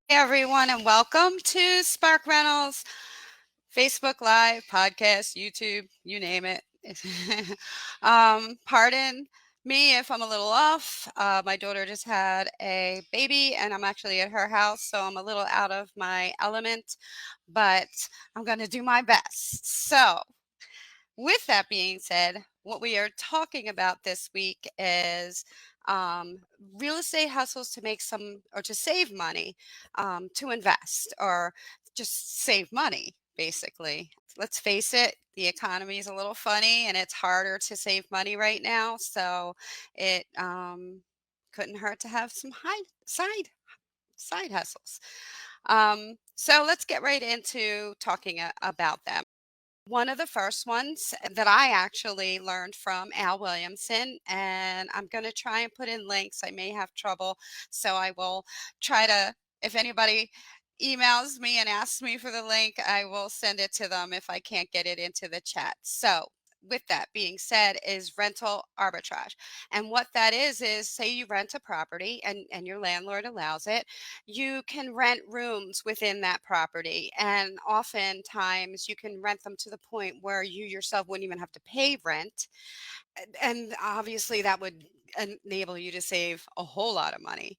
everyone, and welcome to Spark Rentals, Facebook Live, podcast, YouTube, you name it. Pardon me if I'm a little off. My daughter just had a baby, and I'm actually at her house, so I'm a little out of my element, but I'm going to do my best. So, with that being said, what we are talking about this week is um, real estate hustles to make some or to save money, to invest or just save money, basically. Let's face it, the economy is a little funny and it's harder to save money right now. So it couldn't hurt to have some side hustles. So let's get right into talking about them. One of the first ones that I actually learned from Al Williamson, and I'm going to try and put in links. I may have trouble, so I will try to, if anybody emails me and asks me for the link, I will send it to them if I can't get it into the chat. So, with that being said, is rental arbitrage. And what that is say you rent a property and your landlord allows it, you can rent rooms within that property. And oftentimes you can rent them to the point where you yourself wouldn't even have to pay rent. And obviously that would enable you to save a whole lot of money.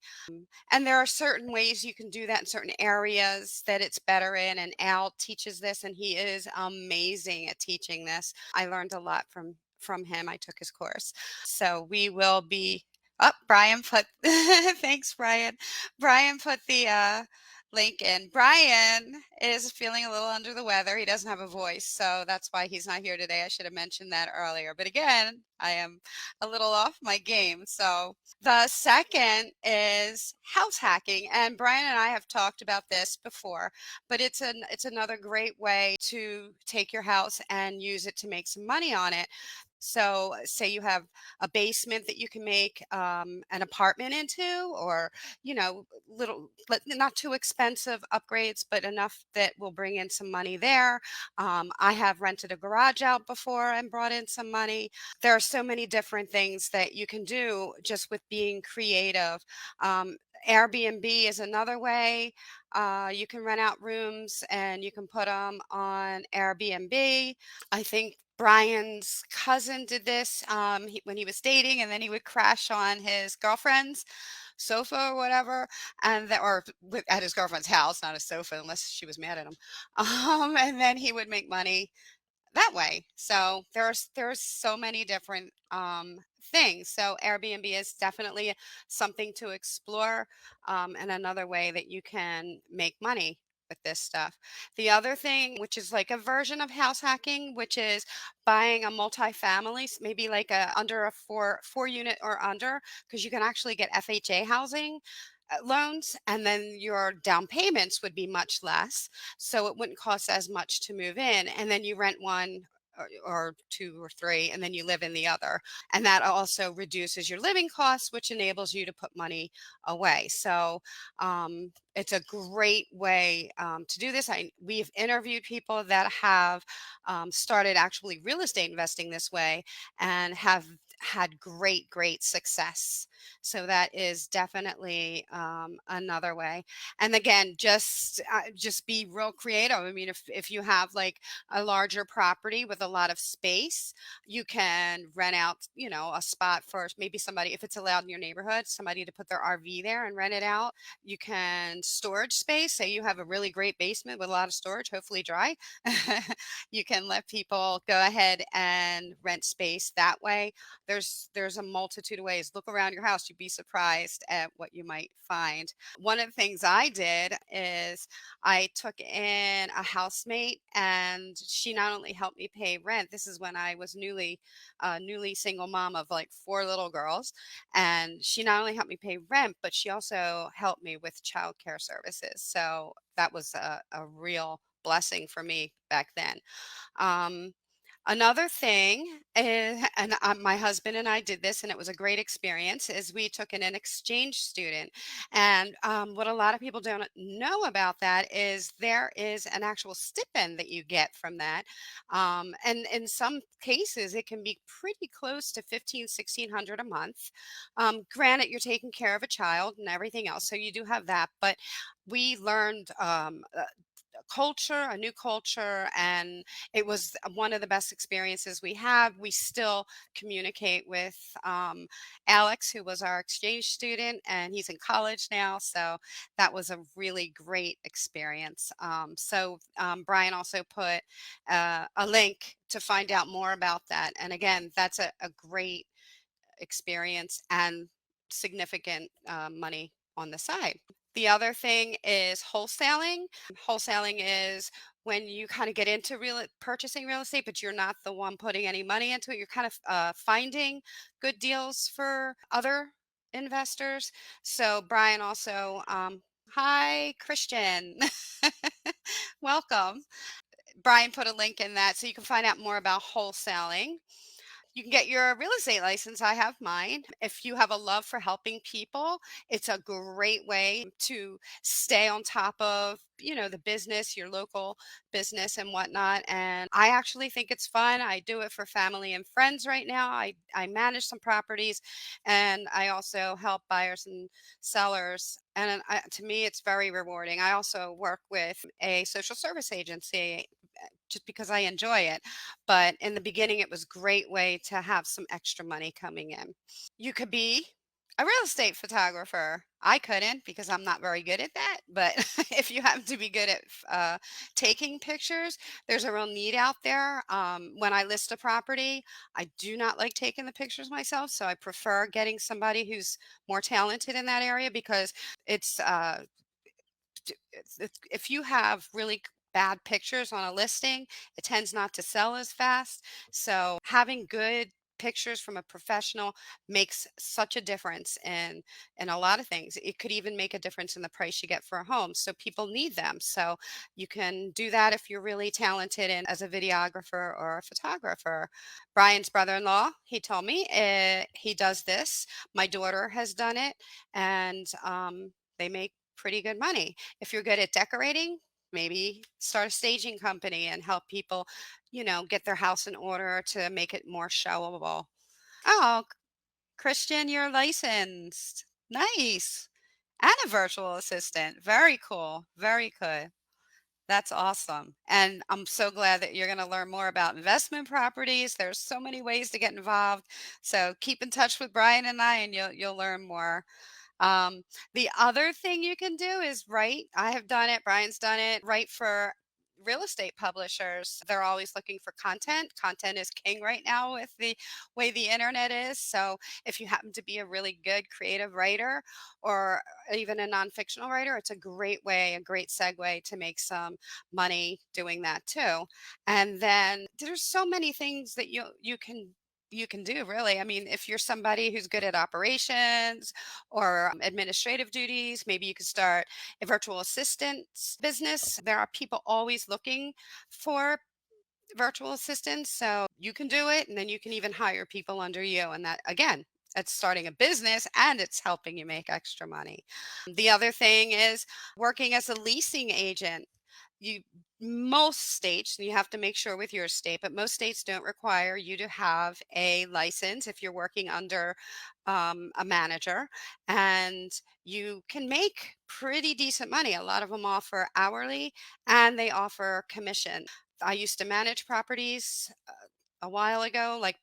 And there are certain ways you can do that in certain areas that it's better in. And Al teaches this, and he is amazing at teaching this. I learned a lot from him. I took his course. So we will be up. Brian put thanks, Brian. Brian put the link in. Brian is feeling a little under the weather. He doesn't have a voice, so that's why he's not here today. I should have mentioned that earlier. But again, I am a little off my game. So the second is house hacking, and Brian and I have talked about this before, but it's another great way to take your house and use it to make some money on it. So, say you have a basement that you can make an apartment into, or little, not too expensive upgrades, but enough that will bring in some money there. I have rented a garage out before and brought in some money. There are so many different things that you can do just with being creative. Airbnb is another way. You can rent out rooms and you can put them on Airbnb. I think Brian's cousin did this when he was dating, and then he would crash on his girlfriend's sofa or whatever, at his girlfriend's house, not a sofa, unless she was mad at him. And then he would make money that way. So there's so many different things. So Airbnb is definitely something to explore, and another way that you can make money with this stuff. The other thing, which is like a version of house hacking, which is buying a multifamily, maybe like a under a four unit or under, because you can actually get FHA housing loans, and then your down payments would be much less, so it wouldn't cost as much to move in, and then you rent one or two or three, and then you live in the other, and that also reduces your living costs, which enables you to put money away. So it's a great way to do this. We've interviewed people that have started actually real estate investing this way and have had great success. So that is definitely another way. And again, just be real creative. I mean, if you have like a larger property with a lot of space, you can rent out, a spot for maybe somebody, if it's allowed in your neighborhood, somebody to put their RV there and rent it out. You can storage space. Say you have a really great basement with a lot of storage, hopefully dry. You can let people go ahead and rent space that way. There's a multitude of ways. Look around your house. You'd be surprised at what you might find. One of the things I did is I took in a housemate, and she not only helped me pay rent. This is when I was newly single mom of like four little girls, and she not only helped me pay rent, but she also helped me with childcare services. So that was a real blessing for me back then. Um, Another thing is, and my husband and I did this, and it was a great experience, is we took in an exchange student. And what a lot of people don't know about that is there is an actual stipend that you get from that. And in some cases, it can be pretty close to 15, 1600 a month. Granted, you're taking care of a child and everything else, so you do have that. But we learned a new culture, and it was one of the best experiences we had. We still communicate with Alex, who was our exchange student, and he's in college now. So that was a really great experience. Brian also put a link to find out more about that. And again, that's a great experience and significant money on the side. The other thing is wholesaling. Wholesaling is when you kind of get into purchasing real estate, but you're not the one putting any money into it. You're kind of finding good deals for other investors. So Brian also, hi Christian, welcome. Brian put a link in that so you can find out more about wholesaling. You can get your real estate license. I have mine. If you have a love for helping people, it's a great way to stay on top of, the business, your local business and whatnot. And I actually think it's fun. I do it for family and friends right now. I manage some properties, and I also help buyers and sellers. And to me, it's very rewarding. I also work with a social service agency just because I enjoy it. But in the beginning, it was a great way to have some extra money coming in. You could be a real estate photographer. I couldn't because I'm not very good at that. But if you happen to be good at taking pictures, there's a real need out there. When I list a property, I do not like taking the pictures myself. So I prefer getting somebody who's more talented in that area because it's if you have really bad pictures on a listing, it tends not to sell as fast. So having good pictures from a professional makes such a difference in a lot of things. It could even make a difference in the price you get for a home. So people need them. So you can do that if you're really talented and as a videographer or a photographer. Brian's brother-in-law, he told me he does this. My daughter has done it, and they make pretty good money. If you're good at decorating, maybe start a staging company and help people, get their house in order to make it more showable. Oh, Christian, you're licensed. Nice. And a virtual assistant. Very cool. Very good. That's awesome. And I'm so glad that you're going to learn more about investment properties. There's so many ways to get involved. So keep in touch with Brian and I, and you'll learn more. The other thing you can do is write. I have done it. Brian's done it. Write for real estate publishers. They're always looking for content. Content is king right now with the way the internet is. So if you happen to be a really good creative writer or even a nonfictional writer, it's a great way, a great segue to make some money doing that too. And then there's so many things that you can do really. I mean, if you're somebody who's good at operations or administrative duties, maybe you could start a virtual assistant business. There are people always looking for virtual assistants, so you can do it, and then you can even hire people under you. And that, again, it's starting a business and it's helping you make extra money. The other thing is working as a leasing agent. You Most states, and you have to make sure with your state, but most states don't require you to have a license if you're working under a manager, and you can make pretty decent money. A lot of them offer hourly and they offer commission. I used to manage properties a while ago, like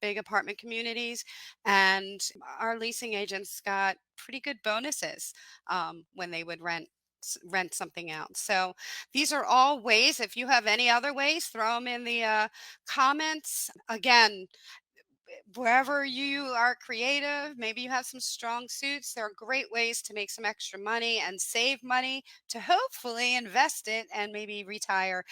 big apartment communities, and our leasing agents got pretty good bonuses when they would rent something out. So these are all ways. If you have any other ways, throw them in the comments. Again, wherever you are creative, maybe you have some strong suits, there are great ways to make some extra money and save money to hopefully invest it and maybe retire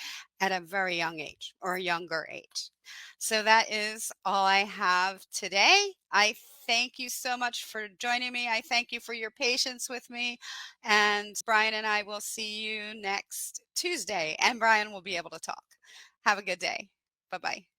at a very young age or a younger age. So that is all I have today. I thank you so much for joining me. I thank you for your patience with me. And Brian and I will see you next Tuesday, and Brian will be able to talk. Have a good day. Bye bye.